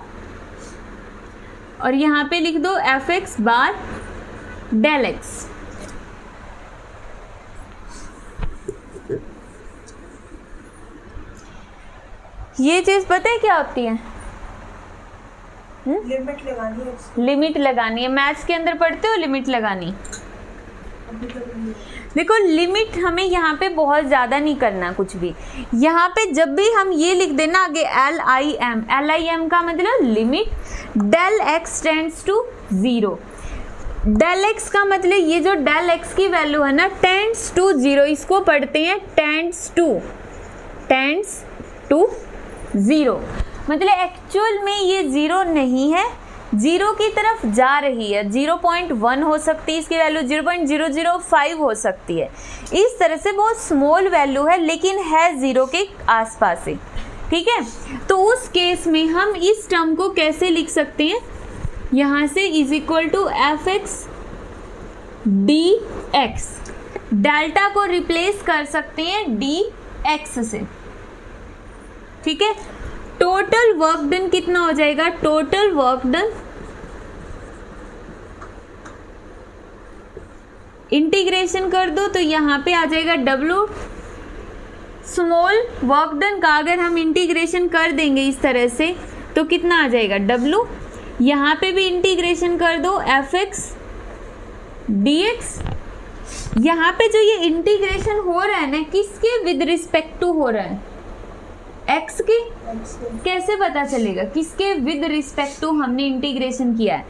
और यहाँ पे लिख दो F X bar del X. ये चीज पता है क्या होती है, लिमिट लगानी है। लिमिट लगानी है। मैथ्स के अंदर पढ़ते हो लिमिट लगानी। देखो लिमिट हमें यहाँ पे बहुत ज़्यादा नहीं करना कुछ भी। यहाँ पे जब भी हम ये लिख देना आगे LIM का मतलब limit del X tends to 0। Del X का मतलब ये जो डेल एक्स की वैल्यू है ना, टेंड्स टू 0, इसको पढ़ते हैं टेंड्स टू 0, मतलब एक्चुअल में ये 0 नहीं है, 0 की तरफ जा रही है। 0.1 हो सकती है इसकी वैल्यू, 0.005 हो सकती है। इस तरह से बहुत स्मॉल वैल्यू है, लेकिन है 0 के आसपास ही। ठीक है, तो उस केस में हम इस टर्म को कैसे लिख सकते हैं, यहाँ से is equal to F X D X, delta को रिप्लेस कर सकते हैं डी एक्स से। ठीक है, टोटल वर्क डन कितना हो जाएगा, टोटल वर्क डन इंटीग्रेशन कर दो तो यहाँ पे आ जाएगा W। स्मॉल वर्क डन का अगर हम इंटीग्रेशन कर देंगे इस तरह से तो कितना आ जाएगा W। यहाँ पे भी इंटीग्रेशन कर दो एफ एक्स डी एक्स। यहाँ पे जो ये इंटीग्रेशन हो रहा है ना, किसके विद रिस्पेक्ट टू हो रहा है, एक्स के। कैसे पता चलेगा किसके विद रिस्पेक्ट टू हमने इंटीग्रेशन किया है,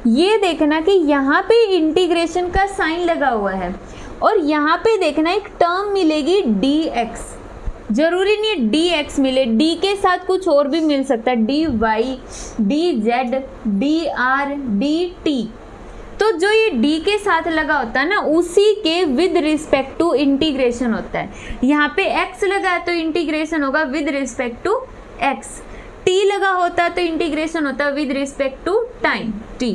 ये देखना कि यहाँ पे इंटीग्रेशन का साइन लगा हुआ है और यहाँ पे देखना एक टर्म मिलेगी डी एक्स। जरूरी नहीं है डी एक्स मिले, डी के साथ कुछ और भी मिल सकता है, D Y, D Z, D R, D T. तो जो ये d के साथ लगा होता है ना, उसी के विद रिस्पेक्ट टू इंटीग्रेशन होता है। यहाँ पे x लगा है तो इंटीग्रेशन होगा with respect to x, t लगा होता है तो इंटीग्रेशन होता है with respect to time t।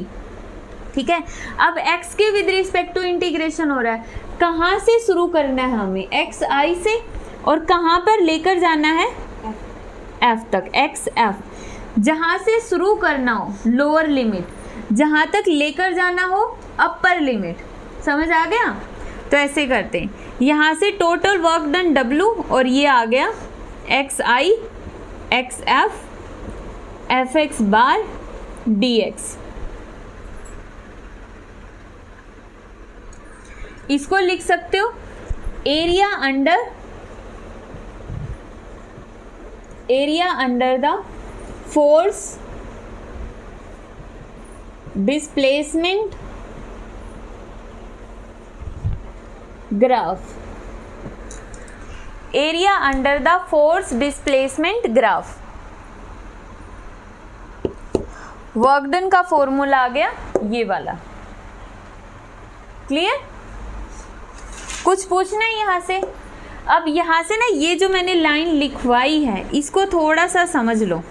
ठीक है, अब x के विद रिस्पेक्ट टू इंटीग्रेशन हो रहा है, कहाँ से शुरू करना है हमें, एक्स आई से, और कहाँ पर लेकर जाना है, एफ तक, एक्स एफ। जहाँ से शुरू करना हो लोअर लिमिट, जहाँ तक लेकर जाना हो अपर लिमिट। समझ आ गया? तो ऐसे करते हैं, यहाँ से टोटल वर्क डन W और ये आ गया एक्स आई एक्स एफ एफ एक्स बार डी एक्स। इसको लिख सकते हो area under the force displacement graph, area under the force displacement graph. Work done का फॉर्मूला आ गया ये वाला। क्लियर? कुछ पूछना है यहाँ से? अब यहाँ से ना ये जो मैंने लाइन लिखवाई है इसको थोड़ा सा समझ लो।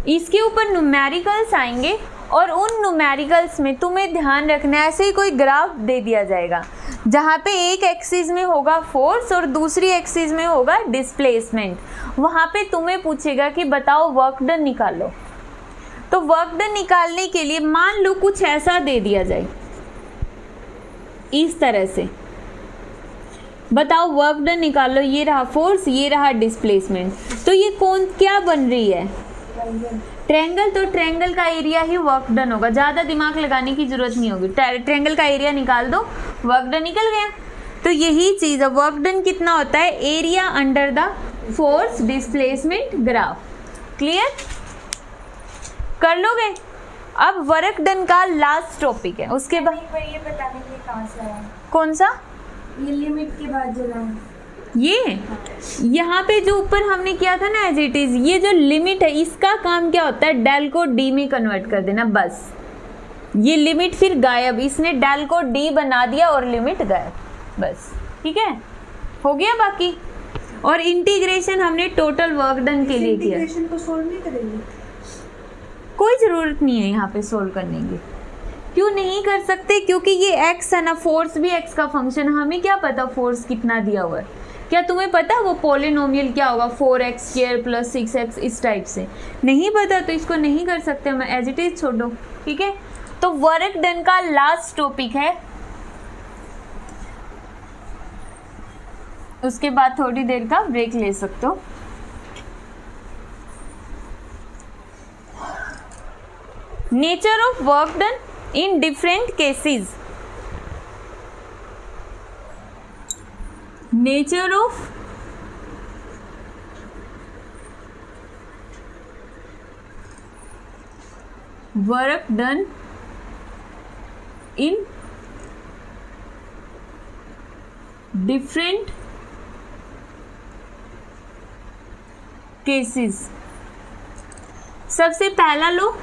इसके ऊपर न्यूमेरिकल्स आएंगे और उन न्यूमेरिकल्स में तुम्हें ध्यान रखना है, ऐसे ही कोई ग्राफ दे दिया जाएगा जहाँ पे एक एक्सिस में होगा फोर्स और दूसरी एक्सिस में होगा डिस्प्लेसमेंट। वहाँ पे तुम्हें पूछेगा कि बताओ वर्क डन निकालो। तो वर्क डन निकालने के लिए मान लो कुछ ऐसा दे दिया जाए, इस तरह से बताओ वर्क डन निकालो। ये रहा फोर्स, ये रहा डिस्प्लेसमेंट। तो ये कौन क्या बन रही है, ट्रायंगल। तो ट्रायंगल का एरिया ही वर्क डन होगा, ज़्यादा दिमाग लगाने की जरूरत नहीं होगी। ट्रायंगल का एरिया निकाल दो, वर्क डन निकल गया। तो यही चीज़ है, वर्क डन कितना होता है, area under the force displacement graph. Clear? कर लोगे? अब वर्क डन का लास्ट टॉपिक है, उसके बाद ये बताने के लिए कहाँ से आया? कौन सा? ये लिमिट के बाद जो लाइन, ये यहाँ पे जो ऊपर हमने किया था ना एज इट इज, ये जो लिमिट है इसका काम क्या होता है, डेल को डी में कन्वर्ट कर देना। बस ये लिमिट फिर गायब, इसने डेल को डी बना दिया और लिमिट गायब। बस ठीक है, हो गया बाकी। और इंटीग्रेशन हमने टोटल वर्क डन के लिए किया। इंटीग्रेशन को सॉल्व नहीं करेंगे? कोई ज़रूरत नहीं है यहाँ पे सोल्व करने की। क्यों नहीं कर सकते? क्योंकि ये x है ना, फोर्स भी x का फंक्शन। हमें क्या पता फोर्स कितना दिया हुआ है? क्या तुम्हें पता वो पॉलिनोमियल क्या होगा, 4x² + 6x, इस टाइप से? नहीं पता तो इसको नहीं कर सकते, मैं एज इट इज छोड़ दो। ठीक है, तो वर्क डन का लास्ट टॉपिक है, उसके बाद थोड़ी देर का ब्रेक ले सकते हो। Nature of work done in different cases. Nature of work done in different cases. सबसे पहला लो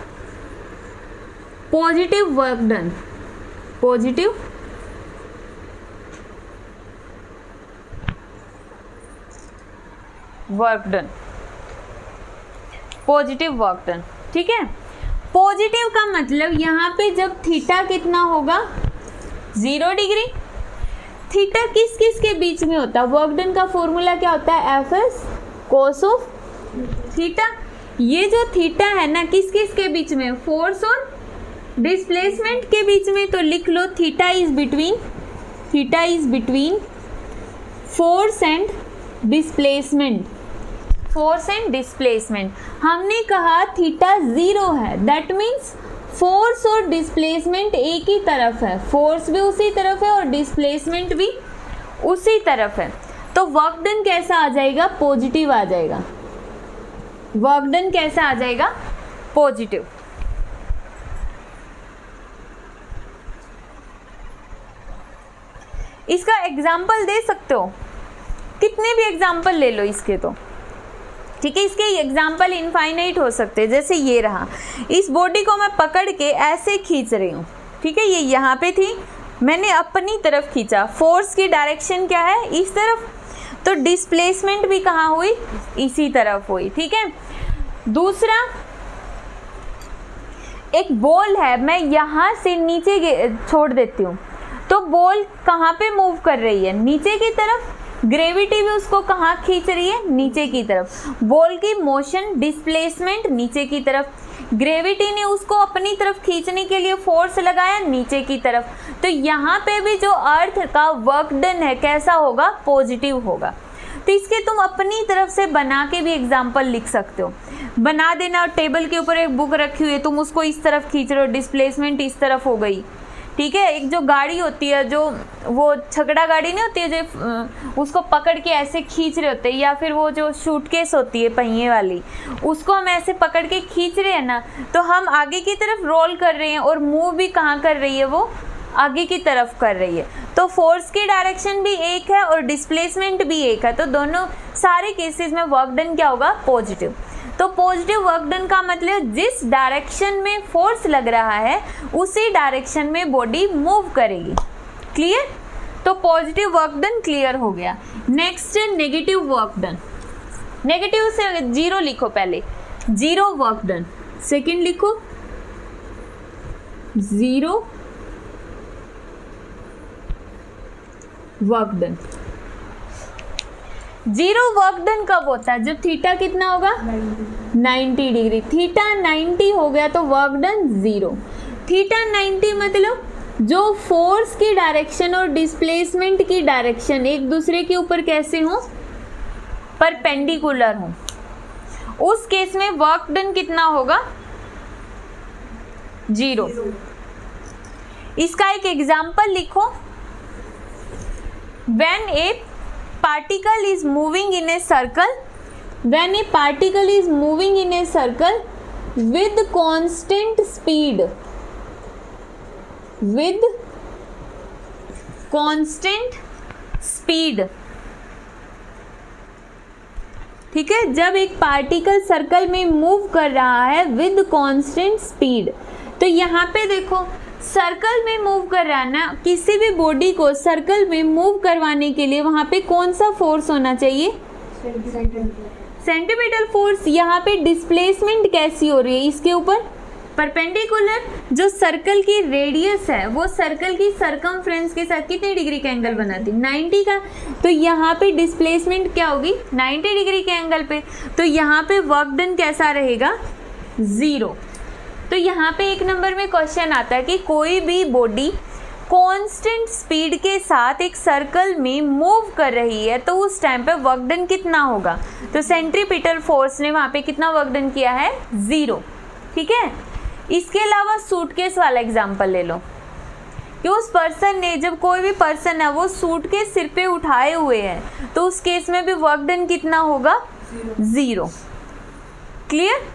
positive work done. Positive work done, positive work done. ठीक है, पॉजिटिव का मतलब यहाँ पे जब थीटा कितना होगा, 0 डिग्री। थीटा किस किस के बीच में होता है? वर्क डन का फॉर्मूला क्या होता है, एफ cos ऑफ थीटा। ये जो थीटा है ना, किस किस के बीच में, फोर्स और डिस्प्लेसमेंट के बीच में। तो लिख लो theta is between force and displacement. Force and displacement हमने कहा थीटा 0 है, दैट मीन्स फोर्स और डिस्प्लेसमेंट एक ही तरफ है, फोर्स भी उसी तरफ है और डिस्प्लेसमेंट भी उसी तरफ है। तो वर्क डन कैसा आ जाएगा, पॉजिटिव आ जाएगा। वर्क डन कैसा आ जाएगा, पॉजिटिव। इसका एग्जाम्पल दे सकते हो, कितने भी एग्जाम्पल ले लो इसके। तो ठीक है, इसके एग्जाम्पल इनफाइनाइट हो सकते हैं। जैसे ये रहा, इस बॉडी को मैं पकड़ के ऐसे खींच रही हूँ। ठीक है, ये यहाँ पे थी, मैंने अपनी तरफ खींचा, फोर्स की डायरेक्शन क्या है, इस तरफ। तो डिस्प्लेसमेंट भी कहाँ हुई, इसी तरफ हुई। ठीक है, दूसरा एक बॉल है, मैं यहाँ से नीचे छोड़ देती हूँ, तो बॉल कहाँ पे मूव कर रही है, नीचे की तरफ। ग्रेविटी भी उसको कहाँ खींच रही है, नीचे की तरफ। बॉल की मोशन डिस्प्लेसमेंट नीचे की तरफ, ग्रेविटी ने उसको अपनी तरफ खींचने के लिए फोर्स लगाया नीचे की तरफ। तो यहाँ पे भी जो अर्थ का वर्क डन है कैसा होगा, पॉजिटिव होगा। तो इसके तुम अपनी तरफ से बना के भी एग्जाम्पल लिख सकते हो, बना देना। टेबल के ऊपर एक बुक रखी हुई है, तुम उसको इस तरफ खींच रहे हो, डिस्प्लेसमेंट इस तरफ हो गई, ठीक है। एक जो गाड़ी होती है, जो वो छकड़ा गाड़ी नहीं होती है, जो उसको पकड़ के ऐसे खींच रहे होते हैं, या फिर वो जो सूटकेस होती है पहिए वाली, उसको हम ऐसे पकड़ के खींच रहे हैं ना, तो हम आगे की तरफ रोल कर रहे हैं और मूव भी कहाँ कर रही है, वो आगे की तरफ कर रही है। तो फोर्स की डायरेक्शन भी एक है और डिस्प्लेसमेंट भी एक है, तो दोनों सारे केसेस में वर्क डन क्या होगा, पॉजिटिव। तो पॉजिटिव वर्क डन का मतलब जिस डायरेक्शन में फोर्स लग रहा है उसी डायरेक्शन में बॉडी मूव करेगी। क्लियर? तो पॉजिटिव वर्क डन क्लियर हो गया। नेक्स्ट है नेगेटिव वर्क डन। नेगेटिव से जीरो लिखो, पहले जीरो वर्क डन, सेकंड लिखो zero work done. Zero work done कब होता है, जब थीटा कितना होगा, 90 डिग्री। थीटा 90 हो गया तो वर्क डन जीरो। थीटा 90 मतलब जो फोर्स की डायरेक्शन और डिस्प्लेसमेंट की डायरेक्शन एक दूसरे के ऊपर कैसे हो, परपेंडिकुलर हो, उस केस में वर्क डन कितना होगा, जीरो। इसका एक एग्जाम्पल लिखो। When a particle is moving in a circle, when a particle is moving in a circle with constant speed, with constant speed, ठीक है, जब एक पार्टिकल सर्कल में मूव कर रहा है विद कांस्टेंट स्पीड, तो यहाँ पे देखो सर्कल में मूव कर रहा है ना, किसी भी बॉडी को सर्कल में मूव करवाने के लिए वहां पे कौन सा फोर्स होना चाहिए, सेंटीमीटर फोर्स। यहाँ पे डिस्प्लेसमेंट कैसी हो रही है, इसके ऊपर परपेंडिकुलर। जो सर्कल की रेडियस है वो सर्कल की सरकमफ्रेंस के साथ कितने डिग्री का एंगल बनाती है, 90 का। तो यहाँ पे डिस्प्लेसमेंट क्या होगी, 90 डिग्री के एंगल पे। तो यहाँ पे वर्क डन कैसा रहेगा, जीरो। तो यहाँ पे एक नंबर में क्वेश्चन आता है कि कोई भी बॉडी कांस्टेंट स्पीड के साथ एक सर्कल में मूव कर रही है तो उस टाइम पे वर्क डन कितना होगा। तो सेंट्रीपिटल फोर्स ने वहाँ पे कितना वर्क डन किया है, जीरो। ठीक है। इसके अलावा सूटकेस वाला एग्जांपल ले लो कि उस पर्सन ने, जब कोई भी पर्सन है वो सूटकेस सिर पे उठाए हुए हैं तो उस केस में भी वर्क डन कितना होगा, जीरो। क्लियर?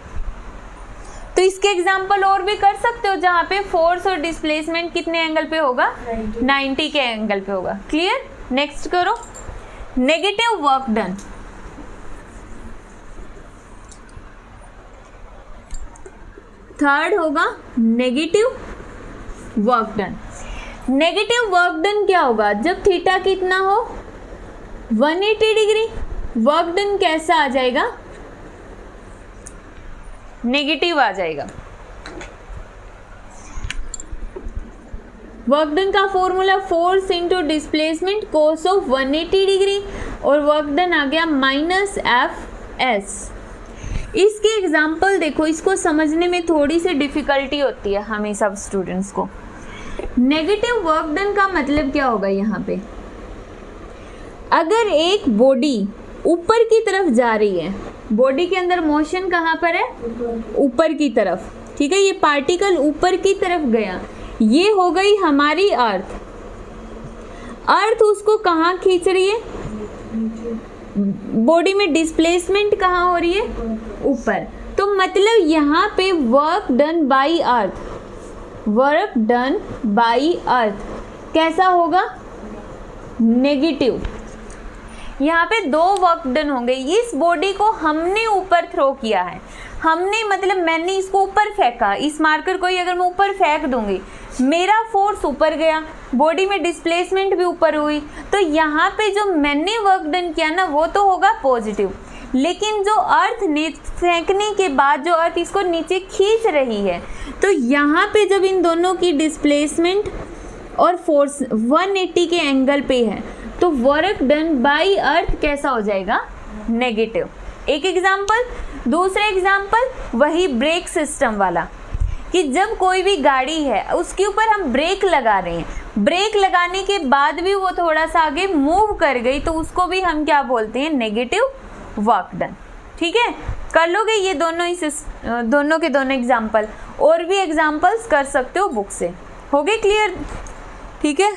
तो इसके एग्जाम्पल और भी कर सकते हो जहां पे फोर्स और डिस्प्लेसमेंट कितने एंगल पे होगा, 90 के एंगल पे होगा। क्लियर? नेक्स्ट करो, नेगेटिव वर्क डन। थर्ड होगा negative work done. Negative work done क्या होगा, जब थीटा कितना हो, 180 डिग्री, वर्क डन कैसा आ जाएगा, नेगेटिव आ जाएगा। वर्क डन का formula force into displacement cos of 180 degree, और वर्क डन आ गया माइनस एफ एस। इसके एग्जाम्पल देखो, इसको समझने में थोड़ी सी डिफिकल्टी होती है हमें सब स्टूडेंट्स को। नेगेटिव वर्क डन का मतलब क्या होगा, यहाँ पे अगर एक बॉडी ऊपर की तरफ जा रही है, बॉडी के अंदर मोशन कहाँ पर है, ऊपर की तरफ, ठीक है, ये पार्टिकल ऊपर की तरफ गया, ये हो गई हमारी अर्थ। अर्थ उसको कहाँ खींच रही है, बॉडी में डिस्प्लेसमेंट कहाँ हो रही है, ऊपर। तो मतलब यहाँ पे work done by earth, work done by earth कैसा होगा, नेगेटिव। यहाँ पे दो वर्क डन होंगे। इस बॉडी को हमने ऊपर थ्रो किया है, हमने मतलब मैंने इसको ऊपर फेंका, इस मार्कर को ही अगर मैं ऊपर फेंक दूंगी, मेरा फोर्स ऊपर गया, बॉडी में डिस्प्लेसमेंट भी ऊपर हुई, तो यहाँ पे जो मैंने वर्क डन किया ना वो तो होगा पॉजिटिव। लेकिन जो अर्थ ने फेंकने के बाद जो अर्थ इसको नीचे खींच रही है, तो यहाँ पे जब इन दोनों की डिस्प्लेसमेंट और फोर्स 180 के एंगल पे है, तो वर्क डन बाय अर्थ कैसा हो जाएगा, नेगेटिव। एक एग्जाम्पल। दूसरा एग्जाम्पल वही ब्रेक सिस्टम वाला, कि जब कोई भी गाड़ी है उसके ऊपर हम ब्रेक लगा रहे हैं, ब्रेक लगाने के बाद भी वो थोड़ा सा आगे मूव कर गई, तो उसको भी हम क्या बोलते हैं, नेगेटिव वर्क डन। ठीक है, कर लोगे ये दोनों ही दोनों के दोनों एग्जाम्पल। और भी एग्जाम्पल्स कर सकते हो बुक से। हो गए क्लियर? ठीक है।